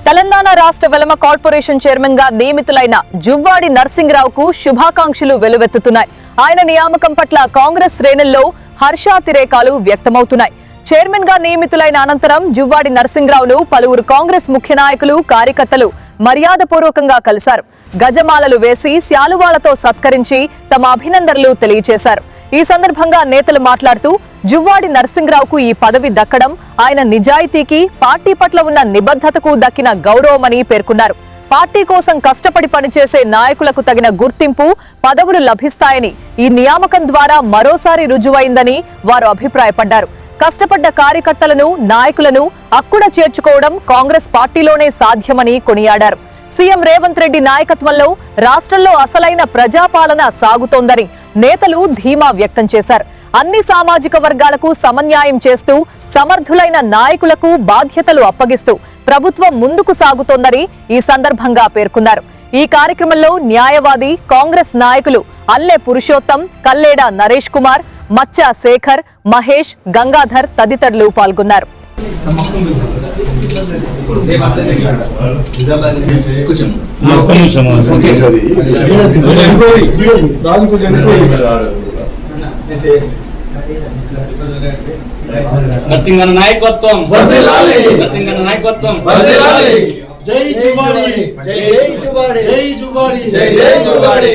తెలంగాణ రాష్ట్ర Velama corporation chairman గా నియమితులైన జువ్వాడి నర్సింగరావుకు శుభాకాంక్షలు వెలువెత్తుతున్నాయి. ఆయన నియామకం పట్ల కాంగ్రెస్ శ్రేణుల్లో హర్షాతిరేకాలు వ్యక్తమవుతున్నాయి. చైర్మన్ గా నియమితులైన అనంతరం జువ్వాడి నర్సింగరావును పలువురు కాంగ్రెస్ ముఖ్య నాయకులు, కార్యకర్తలు మర్యాదపూర్వకంగా కలిశారు. గజమాలలు వేసి శాలువాలతో సత్కరించి తమ అభినందనలు తెలియజేశారు. ఈ సందర్భంగా నేతలు మాట్లాడుతూ జువ్వాడి నర్సింగరావుకు ఈ పదవి దక్కడం ఆయన నిజాయితీకి, పార్టీ పట్ల ఉన్న నిబద్ధతకు దక్కిన గౌరవమని పేర్కొన్నారు. పార్టీ కోసం కష్టపడి పనిచేసే నాయకులకు తగిన గుర్తింపు, పదవులు లభిస్తాయని ఈ నియామకం ద్వారా మరోసారి రుజువైందని వారు అభిప్రాయపడ్డారు. కష్టపడ్డ కార్యకర్తలను, నాయకులను అక్కుడ చేర్చుకోవడం కాంగ్రెస్ పార్టీలోనే సాధ్యమని కొనియాడారు. సీఎం రేవంత్ రెడ్డి నాయకత్వంలో రాష్ట్రంలో అసలైన ప్రజాపాలన సాగుతోందని నేతలు ధీమా వ్యక్తం చేశారు. అన్ని సామాజిక వర్గాలకు సమన్యాయం చేస్తూ సమర్థులైన నాయకులకు బాధ్యతలు అప్పగిస్తూ ప్రభుత్వం ముందుకు సాగుతోందని ఈ సందర్భంగా పేర్కొన్నారు. ఈ కార్యక్రమంలో న్యాయవాది, కాంగ్రెస్ నాయకులు అల్లె పురుషోత్తం, కల్లేడ నరేష్ కుమార్, మచ్చా శేఖర్, మహేష్, గంగాధర్ తదితరులు పాల్గొన్నారు. నర్సింగన్న నాయకత్వం, నర్సింగన్న నాయకత్వం. జై జువ్వాడి, జై జువ్వాడి, జై జువ్వాడి, జై జై జువ్వాడి.